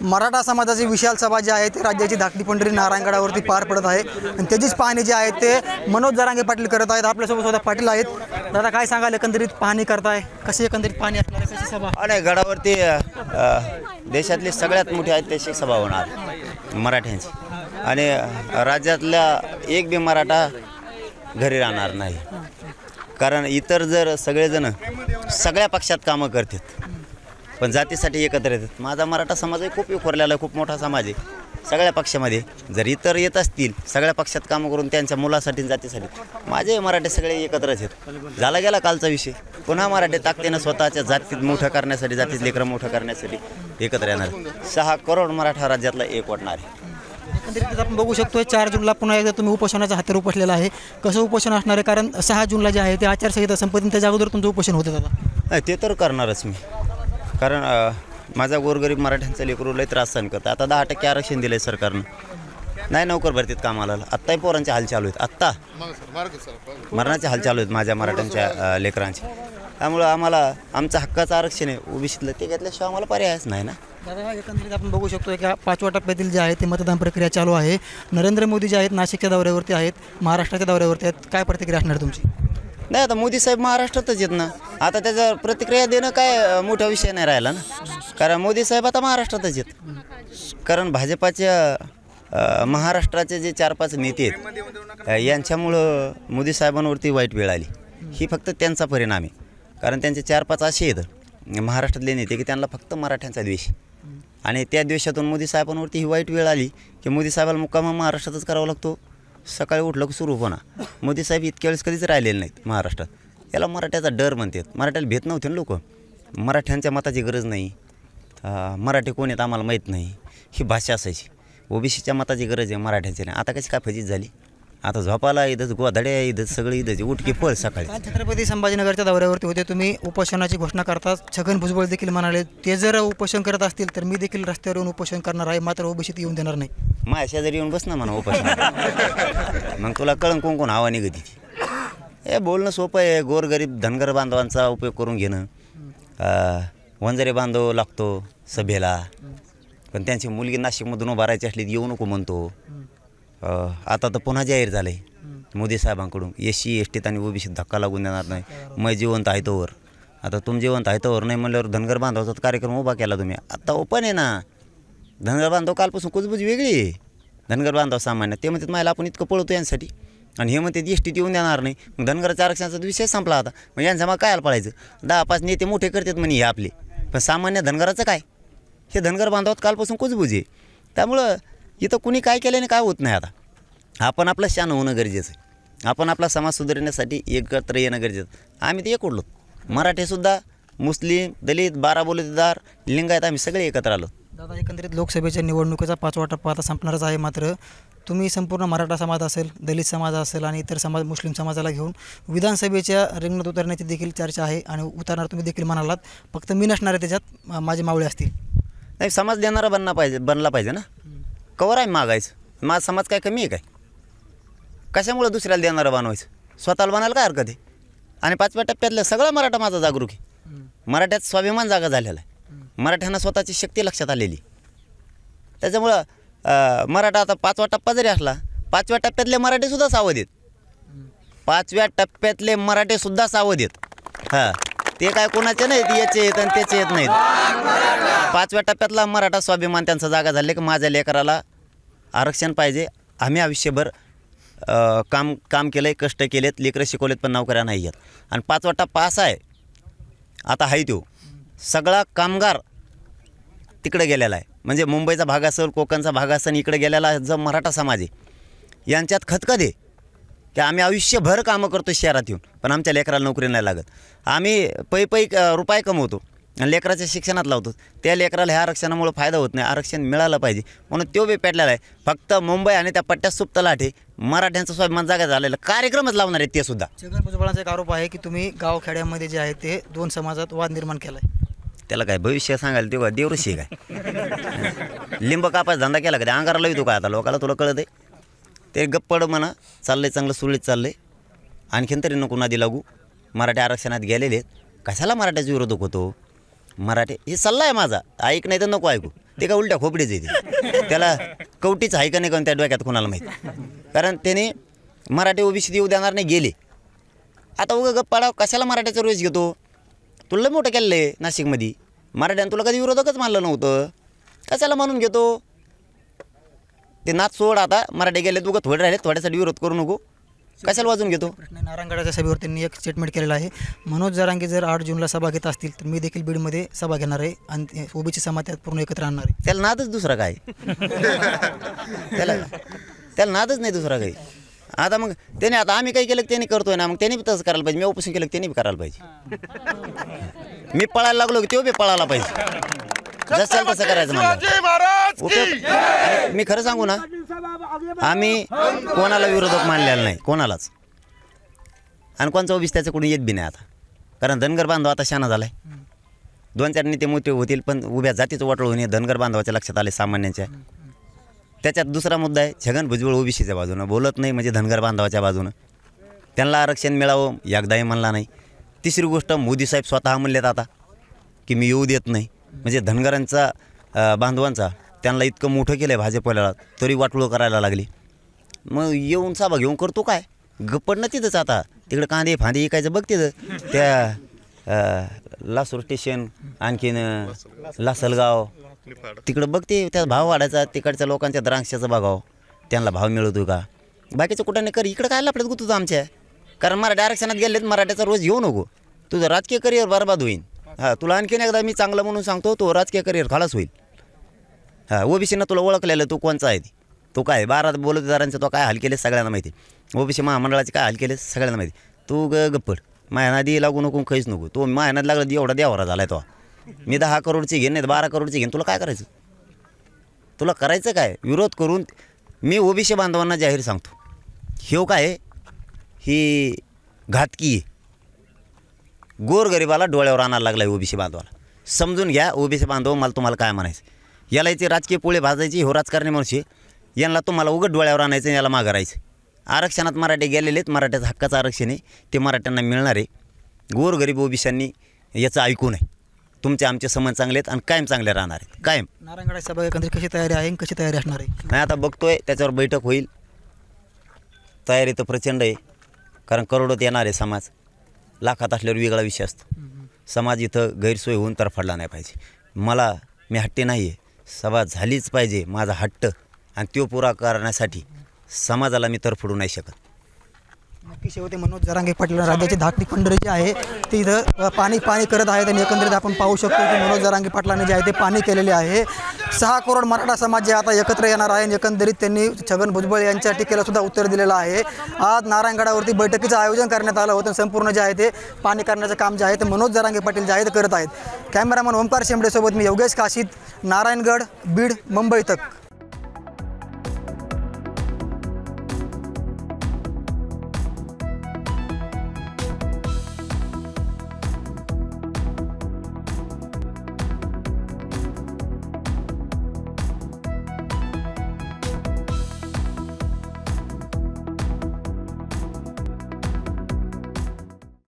मराठा समाजाची विशाल सभा जी आहे ते राज्याची धाकटी पंढरी नारायणगडावरती पार पडत आहे आणि त्याचीच पाहणी जी आहे ते मनोज जरांगे पाटील करत आहेत। आपल्यासोबत सुद्धा पाटील आहेत। दादा काय सांगाल, एकंदरीत पाहणी करताय, कशी एकंदरीत पाहणी असणार आहे, कशी सभा? आणि गडावरती देशातली सगळ्यात मोठी ऐतिहासिक सभा होणार मराठ्यांची आणि राज्यातल्या एक बी मराठा घरी राहणार नाही। कारण इतर जर सगळेजण सगळ्या पक्षात कामं करतात पण जातीसाठी एकत्र येतात। माझा मराठा समाज आहे, खूप विखुरलेला आहे, खूप मोठा समाज आहे सगळ्या पक्षामध्ये। जर इतर येत असतील सगळ्या पक्षात कामं करून त्यांच्या मुलासाठी जातीसाठी, माझे मराठे सगळे एकत्रच आहेत। झाला गेला कालचा विषय, पुन्हा मराठे ताकदीनं स्वतःच्या जातीत मोठं करण्यासाठी, जातीत लेकरं मोठं करण्यासाठी एकत्र येणार। 6 करोड मराठा राज्यातला एक वाटणार आहे। एकंदरीत आपण बघू शकतो 4 जूनला पुन्हा एकदा तुम्ही उपोषणाचा हातर उपसलेला आहे। कसं उपोषण असणार आहे? कारण 6 जूनला जे आहे ते आचारसंहिता संपत्ती, त्याच्या अगोदर तुमचं उपोषण होतं दादा? नाही, ते तर करणारच मी, कारण माझा गोरगरीब मराठ्यांचा लेकरू लय त्रास सहन करतं। आता 10% आरक्षण दिलं आहे सरकारनं, नाही नोकर भरतीत कामाला, आत्ताही पोरांचे हाल चालू आहेत, आत्ता मरणाचे हाल चालू आहेत माझ्या मराठ्यांच्या लेकरांचे। त्यामुळं आम्हाला आमचं हक्काचं आरक्षण आहे ओबीसीतलं, ते घेतल्याशिवाय आम्हाला पर्यायच नाही ना। दादा एकंदरीत आपण बघू शकतो की 5व्या टप्प्यातील जे आहे ते मतदान प्रक्रिया चालू आहे। नरेंद्र मोदी जे आहेत नाशिकच्या दौऱ्यावरती आहेत, महाराष्ट्राच्या दौऱ्यावरती आहेत, काय प्रतिक्रिया असणार तुमची? नाही, आता मोदी साहेब महाराष्ट्रातच येत ना, आता त्याच्यावर प्रतिक्रिया देणं काय मोठा विषय नाही राहिला ना, कारण मोदी साहेब आता महाराष्ट्रातच येत। कारण भाजपाच्या महाराष्ट्राचे जे 4-5 नेते आहेत यांच्यामुळं मोदी साहेबांवरती वाईट वेळ आली, ही फक्त त्यांचा परिणाम आहे। कारण त्यांचे 4-5 असे आहेत महाराष्ट्रातले नेते की त्यांना फक्त मराठ्यांचा द्वेष, आणि त्या द्वेषातून मोदी साहेबांवरती ही वाईट वेळ आली की मोदी साहेबाला मुक्काम महाराष्ट्रातच करावा लागतो। सकाळी उठलं की सुरू होणार। मोदी साहेब इतक्या वेळेस कधीच राहिलेले नाहीत महाराष्ट्रात। याला मराठ्याचा डर म्हणतात, मराठ्याला भेट नव्हते ना लोक, मराठ्यांच्या मताची गरज नाही, मराठी कोण आहेत आम्हाला माहीत नाही, ही भाषा असायची। ओबीसीच्या मताची गरज आहे, मराठ्यांची नाही। आता कशी काय फजित झाली, आता झोपाला इथंच, गोधड्या इथंच, सगळं इथंच, उठकी फळ सकाळी। छत्रपती संभाजीनगरच्या दौऱ्यावरती होते तुम्ही, उपोषणाची घोषणा करता, छगन भुजबळ देखील म्हणाले ते जर उपोषण करत असतील तर मी देखील रस्त्यावर येऊन उपोषण करणार आहे, मात्र ओबीसीत येऊन देणार नाही। माझ्या शेजारी येऊन बस ना म्हणा उपोषण, मग तुला कळण कोण कोण हवा निघती ती। हे बोलणं सोपं आहे, गोरगरीब धनगर बांधवांचा उपयोग करून घेणं। वंजारे बांधव लागतो सभेला, पण त्यांची मुलगी नाशिकमधून उभा राहायची असली येऊ नको म्हणतो। आता तर पुन्हा जाहीर झालं आहे मोदी साहेबांकडून, SC ST आणि ओबीसीत धक्का लागून देणार नाही, मग जिवंत आहे तोवर। आता तुम जिवंत आहे तोवर नाही म्हणल्यावर धनगर बांधवाचा कार्यक्रम उभा केला तुम्ही, आता ओपन आहे ना। धनगर बांधव कालपासून कुजबुज वेगळी आहे, धनगर बांधव सामान्य ते म्हणतात मायला आपण इतकं पळवतो यांसाठी, आणि हे म्हणते ST येऊन देणार नाही, मग धनगराच्या आरक्षणाचा विषय संपला आता। मग यांचा मग काय पळायचं, 10-5 नेते मोठे करतात म्हणे हे आपले, पण सामान्य धनगराचं काय, हे धनगर बांधवात कालपासून कुजबुज आहे। त्यामुळं इथं कुणी काय केल्याने काय होत नाही। आता आपण आपलं शान होणं गरजेचं आहे, आपण आपला समाज सुधारण्यासाठी एकत्र येणं गरजेचं। आम्ही ते एक उडलो, मराठीसुद्धा, मुस्लिम, दलित, 12 बलुतेदार, लिंगायत, आम्ही सगळे एकत्र आलो। दादा एकंदरीत लोकसभेच्या निवडणुकीचा 5वा टप्पा आता संपणारच आहे, मात्र तुम्ही संपूर्ण मराठा समाज असेल, दलित समाज असेल आणि इतर समाज, मुस्लिम समाजाला घेऊन विधानसभेच्या रिंगणात उतरण्याची देखील चर्चा आहे, आणि उतरणार तुम्ही देखील म्हणालात, फक्त मी नसणार आहे त्याच्यात, माझे मावळे असतील। नाही, समाज देणारा बनला पाहिजे ना, कवर आहे मागायचं, माझा समाज काय कमी आहे काय, कशामुळे दुसऱ्याला देणारं बनवायचं, स्वतःला बनायला काय हरकत आहे। आणि 5व्या टप्प्यातलं सगळा मराठा माझा जागरूक आहे, मराठ्यात स्वाभिमान जागा झालेला आहे, मराठ्यांना स्वतःची शक्ती लक्षात आलेली। त्याच्यामुळं मराठा आता 5वा टप्पा जरी असला, 5व्या टप्प्यातले मराठेसुद्धा सावध आहेत, 5व्या टप्प्यातले मराठेसुद्धा सावध आहेत। हां, ते काय कोणाचे नाहीत, याचे येत आणि त्याचे येत नाहीत। 5व्या टप्प्यातला मराठा स्वाभिमान त्यांचा जागा झाले की माझ्या लेकराला आरक्षण पाहिजे, आम्ही आयुष्यभर काम केलं आहे, कष्ट केलेत, लेकरं शिकवलेत, पण नोकऱ्या नाही आहेत। आणि 5वा टप्पा असा आहे आता आहे तो, सगळा कामगार तिकडे गेलेला आहे, म्हणजे मुंबईचा भाग असेल, कोकणचा भाग असेल, इकडे गेलेला जो मराठा समाज आहे यांच्यात खतखत आहे की आम्ही आयुष्यभर कामं करतो शहरात येऊन, पण आमच्या लेकराला नोकरी नाही लागत। आम्ही पै रुपये कमवतो आणि लेकराच्या शिक्षणात लावतो, त्या लेकराला ह्या आरक्षणामुळे फायदा होत नाही, आरक्षण मिळालं पाहिजे म्हणून तो बी पेटलेला आहे। फक्त मुंबई आणि त्या पट्ट्यात सुप्त लाटे मराठ्यांचा स्वाभिमान जागा झालेला, कार्यक्रमच लावणार आहेत ते सुद्धा। छगन भुजबळांचा एक आरोप आहे की तुम्ही गावखेड्यामध्ये जे आहे ते 2 समाजात वाद निर्माण केला आहे। त्याला काय भविष्य सांगायला तेव्हा देवऋषी काय, लिंब कापायचा धंदा केला का, त्या अंगाराला येतो काय आता लोकाला, तुला कळत आहे ते गप्पड म्हणा, चाललंय चांगलं सुरळीत चाललंय, आणखीन तरी नको नादी लागू। मराठी आरक्षणात गेलेले आहेत, कशाला मराठ्याचा विरोधक होतो, मराठी हे सल्ला आहे माझा, ऐक नाही तर नको ऐकू, ते का उलट्या खोपडीच येते त्याला कवटीच आहे का नाही का त्या डोक्यात कोणाला माहीत. कारण त्याने मराठी ओबीसी येऊ देणार नाही गेले. आता उगा गप्पाळा कशाला मराठ्याचा रोज घेतो. तुला लय मोठं केलं आहे नाशिकमध्ये. मराठ्यानं तुला कधी विरोधकच मानलं नव्हतं. कशाला म्हणून घेतो. ते नाच सोड आता. मराठी गेले तू थोडे राहिले थोड्यासाठी विरोध करू नको. कशाला वाजून घेतो. प्रश्न नारायणगडाच्या सभेवर त्यांनी एक स्टेटमेंट केलेलं आहे. मनोज जरांगे जर 8 जूनला सभा घेत असतील तर मी देखील बीडमध्ये सभा घेणार आहे आणि ओबीसी समाज त्यात पूर्ण एकत्र आणणार आहे. त्याला नादच दुसरा काय. त्याला नादच नाही दुसरा काही. आता मग त्याने आता आम्ही काही केलं त्यांनी करतोय ना. मग त्यांनी बी तसं करायला पाहिजे. मी ऑपरेशन केलं त्यांनी बी करायला पाहिजे. मी पळायला लागलो की तो बी पळायला पाहिजे. जसं तसं करायचं मला. मी खरं सांगू ना आम्ही कोणाला विरोधक मानलेला नाही कोणालाच. आणि कोणचा ओबीसी त्याच्याकडून येत बी नाही आता. कारण धनगर बांधव आता शाना झाला आहे. 2-4 नेते मोठे होतील पण उभ्या जातीचं वाटोळ होणे धनगर बांधवाच्या लक्षात आले सामान्यांच्या. त्याच्यात दुसरा मुद्दा आहे छगन भुजबळ ओबीसीच्या बाजूनं बोलत नाही म्हणजे धनगर बांधवाच्या बाजूनं. त्यांना आरक्षण मिळावं एकदाही म्हणला नाही. तिसरी गोष्ट मोदी साहेब स्वतः म्हणलेत आता की मी येऊ देत नाही. म्हणजे धनगरांचा बांधवांचा त्यांना इतकं मोठं केलं आहे भाजपला तरी वाटोळं करायला लागली. मग येऊन सभा घेऊन करतो काय. गप्पड ना तिथंच आता. तिकडं कांदे फांदे इकायचं बघ तिथं. त्या लासूर स्टेशन आणखीन लासलगाव तिकडं बघते त्याचा भाव वाढायचा. तिकडच्या लोकांच्या द्राक्षाचं बघावं त्यांना भाव मिळतो का. बाकीचं कुठं नाही कर. इकडं काय लपडत गुततो आमच्या. कारण मराठी आरक्षणात गेलेत मराठ्याचा रोज घेऊ नको. तुझं राजकीय करिअर बरबाद होईल. हां तुला आणखीन एकदा मी चांगलं म्हणून सांगतो तो राजकीय करिअर खालास होईल. हां ओबीसीनं तुला ओळखलेलं तो कोणचा आहे तो काय 12 बोलतदारांचा तो काय हाल केले सगळ्यांना माहिती. ओबीसी महामंडळाचे काय हाल केले सगळ्यांना माहिती. तू गप्पड मायानादी लागू नको काहीच नको. तो मायानाद लागला एवढा देवरा झाला आहे तो. मी 10 करोडची घेईन नाही 12 करोडची घेईन. तुला काय करायचं. तुला करायचं काय विरोध करून. मी ओबीसी बांधवांना जाहीर सांगतो हे काय ही घातकी गोरगरिबाला डोळ्यावर आणायला लागला आहे ओबीसी बांधवाला. समजून घ्या ओबीसी बांधव मला तुम्हाला काय म्हणायचं. याला याची राजकीय पोळे भाजायची हो राजकारणी माणूस यांना तुम्हाला उघड डोळ्यावर आणायचं याला मागं राहायचं. आरक्षणात मराठे गेलेले आहेत. मराठ्याचं हक्काचं आरक्षण आहे ते मराठ्यांना मिळणार आहे. गोरगरीब ओबीसींनी याचं ऐकू नये. तुमचे आमचे संबंध चांगले आहेत आणि कायम चांगले राहणार आहेत कायम. नारायणगडाची सभा एकंदरीत कशी तयारी आहे कशी तयारी असणार आहे. नाही आता बघतोय त्याच्यावर बैठक होईल. तयारी तर प्रचंड आहे. कारण करोडोत येणार आहे समाज. लाखात असल्यावर वेगळा विषय असतो. समाज इथं गैरसोय होऊन तरफडला नाही पाहिजे. मी हट्टी नाही आहे. सभा झालीच पाहिजे माझा हट्ट. आणि तो पुरा करण्यासाठी समाजाला मी तरफडू नाही शकत. नक्की शेवटी मनोज जरांगे पाटील राज्याची धाकटी पंढरी जी आहे ती इथं पाणी करत आहेत. आणि एकंदरीत आपण पाहू शकतो की मनोज जरांगे पाटलांनी जे आहे ते पाणी केलेले आहे. 6 करोड मराठा समाज जे आता एकत्र येणार आहे. एकंदरीत त्यांनी छगन भुजबळ यांच्या टीकेला सुद्धा उत्तर दिलेलं आहे. आज नारायणगडावरती बैठकीचं आयोजन करण्यात आलं होतं. संपूर्ण जे आहे ते पाणी करण्याचं काम जे आहे ते मनोज जरांगे पाटील जे आहे ते करत आहेत. कॅमेरामन ओमकार शेंबडेसोबत मी योगेश काशीद नारायणगड बीड मुंबई तक.